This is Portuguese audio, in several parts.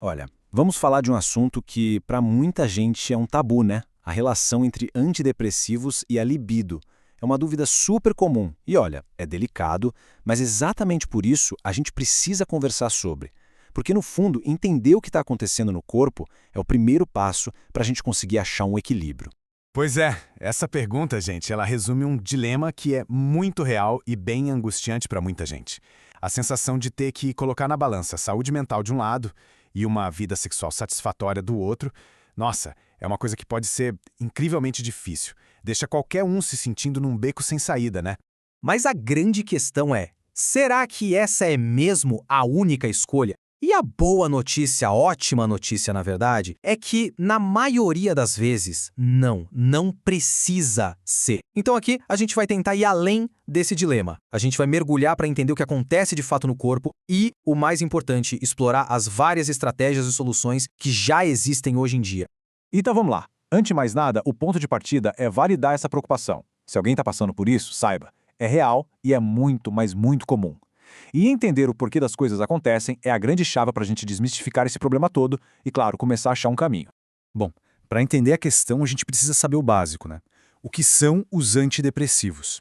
Olha, vamos falar de um assunto que para muita gente é um tabu, né? A relação entre antidepressivos e a libido. É uma dúvida super comum e olha, é delicado, mas exatamente por isso a gente precisa conversar sobre. Porque no fundo, entender o que está acontecendo no corpo é o primeiro passo para a gente conseguir achar um equilíbrio. Pois é, essa pergunta, gente, ela resume um dilema que é muito real e bem angustiante para muita gente. A sensação de ter que colocar na balança a saúde mental de um lado e uma vida sexual satisfatória do outro, nossa, é uma coisa que pode ser incrivelmente difícil. Deixa qualquer um se sentindo num beco sem saída, né? Mas a grande questão é: será que essa é mesmo a única escolha? E a boa notícia, a ótima notícia, na verdade, é que, na maioria das vezes, não precisa ser. Então aqui a gente vai tentar ir além desse dilema. A gente vai mergulhar para entender o que acontece de fato no corpo e, o mais importante, explorar as várias estratégias e soluções que já existem hoje em dia. Então vamos lá. Antes de mais nada, o ponto de partida é validar essa preocupação. Se alguém está passando por isso, saiba, é real e é muito, mas muito comum. E entender o porquê das coisas acontecem é a grande chave para a gente desmistificar esse problema todo e, claro, começar a achar um caminho. Bom, para entender a questão, a gente precisa saber o básico, né? O que são os antidepressivos?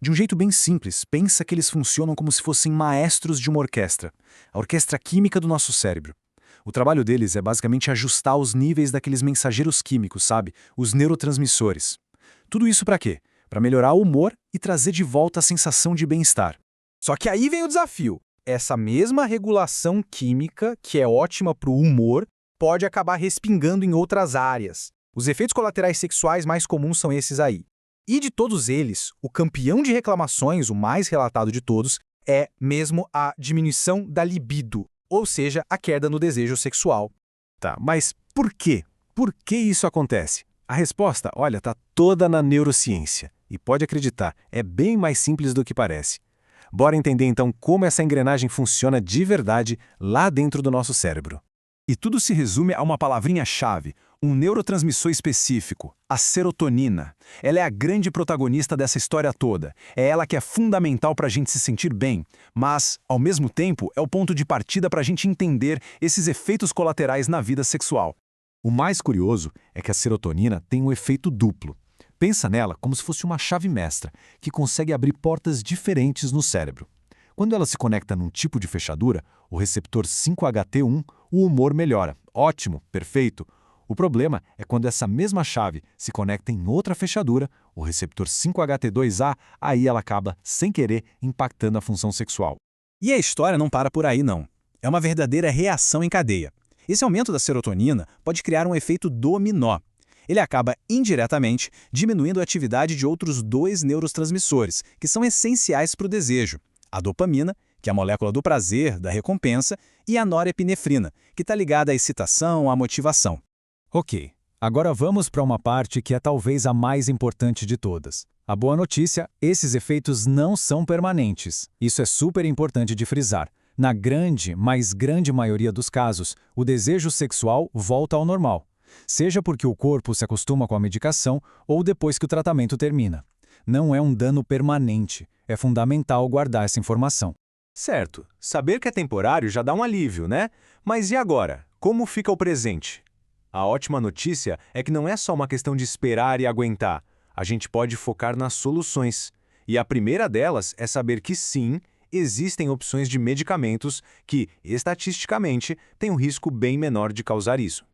De um jeito bem simples, pensa que eles funcionam como se fossem maestros de uma orquestra, a orquestra química do nosso cérebro. O trabalho deles é basicamente ajustar os níveis daqueles mensageiros químicos, sabe? Os neurotransmissores. Tudo isso para quê? Para melhorar o humor e trazer de volta a sensação de bem-estar. Só que aí vem o desafio. Essa mesma regulação química, que é ótima para o humor, pode acabar respingando em outras áreas. Os efeitos colaterais sexuais mais comuns são esses aí. E de todos eles, o campeão de reclamações, o mais relatado de todos, é mesmo a diminuição da libido, ou seja, a queda no desejo sexual. Tá, mas por quê? Por que isso acontece? A resposta, olha, tá toda na neurociência. E pode acreditar, é bem mais simples do que parece. Bora entender então como essa engrenagem funciona de verdade lá dentro do nosso cérebro. E tudo se resume a uma palavrinha-chave, um neurotransmissor específico, a serotonina. Ela é a grande protagonista dessa história toda. É ela que é fundamental para a gente se sentir bem, mas, ao mesmo tempo, é o ponto de partida para a gente entender esses efeitos colaterais na vida sexual. O mais curioso é que a serotonina tem um efeito duplo. Pensa nela como se fosse uma chave mestra, que consegue abrir portas diferentes no cérebro. Quando ela se conecta num tipo de fechadura, o receptor 5-HT1, o humor melhora. Ótimo, perfeito. O problema é quando essa mesma chave se conecta em outra fechadura, o receptor 5-HT2A, aí ela acaba, sem querer, impactando a função sexual. E a história não para por aí, não. É uma verdadeira reação em cadeia. Esse aumento da serotonina pode criar um efeito dominó. Ele acaba, indiretamente, diminuindo a atividade de outros dois neurotransmissores, que são essenciais para o desejo. A dopamina, que é a molécula do prazer, da recompensa, e a norepinefrina, que está ligada à excitação, à motivação. Ok, agora vamos para uma parte que é talvez a mais importante de todas. A boa notícia, esses efeitos não são permanentes. Isso é super importante de frisar. Na grande, mas grande maioria dos casos, o desejo sexual volta ao normal. Seja porque o corpo se acostuma com a medicação ou depois que o tratamento termina. Não é um dano permanente. É fundamental guardar essa informação. Certo, saber que é temporário já dá um alívio, né? Mas e agora? Como fica o presente? A ótima notícia é que não é só uma questão de esperar e aguentar. A gente pode focar nas soluções. E a primeira delas é saber que sim, existem opções de medicamentos que, estatisticamente, têm um risco bem menor de causar isso.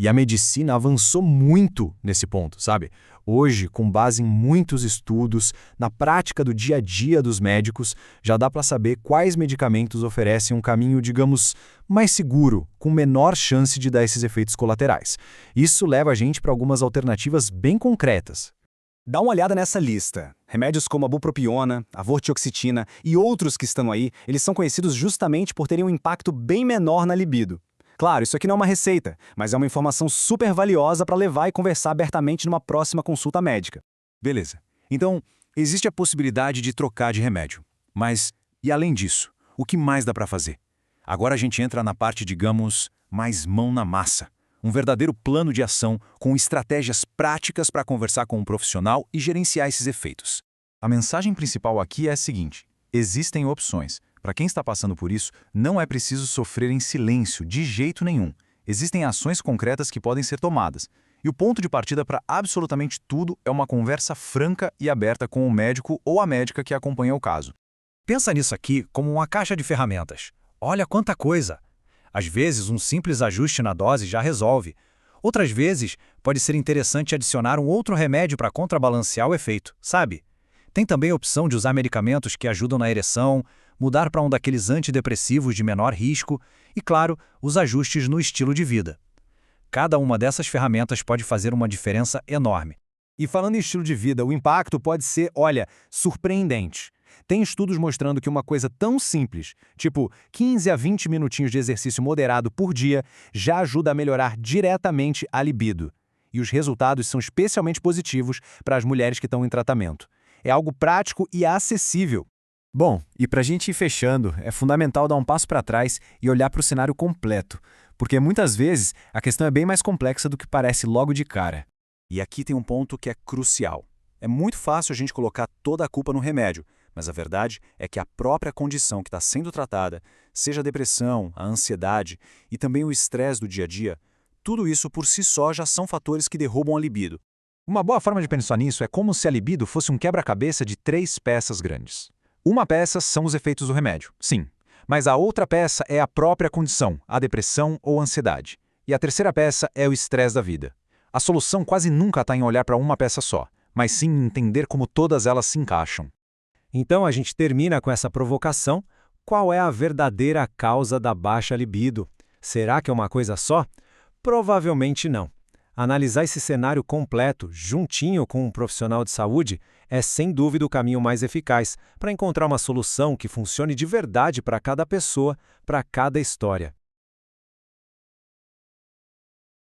E a medicina avançou muito nesse ponto, sabe? Hoje, com base em muitos estudos, na prática do dia a dia dos médicos, já dá para saber quais medicamentos oferecem um caminho, digamos, mais seguro, com menor chance de dar esses efeitos colaterais. Isso leva a gente para algumas alternativas bem concretas. Dá uma olhada nessa lista. Remédios como a bupropiona, a vortioxetina e outros que estão aí, eles são conhecidos justamente por terem um impacto bem menor na libido. Claro, isso aqui não é uma receita, mas é uma informação super valiosa para levar e conversar abertamente numa próxima consulta médica. Beleza. Então, existe a possibilidade de trocar de remédio. Mas, e além disso, o que mais dá para fazer? Agora a gente entra na parte, digamos, mais mão na massa. Um verdadeiro plano de ação com estratégias práticas para conversar com um profissional e gerenciar esses efeitos. A mensagem principal aqui é a seguinte: existem opções, Para quem está passando por isso, não é preciso sofrer em silêncio, de jeito nenhum. Existem ações concretas que podem ser tomadas. E o ponto de partida para absolutamente tudo é uma conversa franca e aberta com o médico ou a médica que acompanha o caso. Pensa nisso aqui como uma caixa de ferramentas. Olha quanta coisa! Às vezes, um simples ajuste na dose já resolve. Outras vezes, pode ser interessante adicionar um outro remédio para contrabalancear o efeito, sabe? Tem também a opção de usar medicamentos que ajudam na ereção, mudar para um daqueles antidepressivos de menor risco e, claro, os ajustes no estilo de vida. Cada uma dessas ferramentas pode fazer uma diferença enorme. E falando em estilo de vida, o impacto pode ser, olha, surpreendente. Tem estudos mostrando que uma coisa tão simples, tipo 15 a 20 minutinhos de exercício moderado por dia, já ajuda a melhorar diretamente a libido. E os resultados são especialmente positivos para as mulheres que estão em tratamento. É algo prático e acessível. Bom, e para a gente ir fechando, é fundamental dar um passo para trás e olhar para o cenário completo, porque muitas vezes a questão é bem mais complexa do que parece logo de cara. E aqui tem um ponto que é crucial. É muito fácil a gente colocar toda a culpa no remédio, mas a verdade é que a própria condição que está sendo tratada, seja a depressão, a ansiedade e também o estresse do dia a dia, tudo isso por si só já são fatores que derrubam a libido. Uma boa forma de pensar nisso é como se a libido fosse um quebra-cabeça de 3 peças grandes. Uma peça são os efeitos do remédio, sim, mas a outra peça é a própria condição, a depressão ou a ansiedade. E a terceira peça é o estresse da vida. A solução quase nunca está em olhar para uma peça só, mas sim em entender como todas elas se encaixam. Então a gente termina com essa provocação. Qual é a verdadeira causa da baixa libido? Será que é uma coisa só? Provavelmente não. Analisar esse cenário completo, juntinho com um profissional de saúde, é sem dúvida o caminho mais eficaz para encontrar uma solução que funcione de verdade para cada pessoa, para cada história.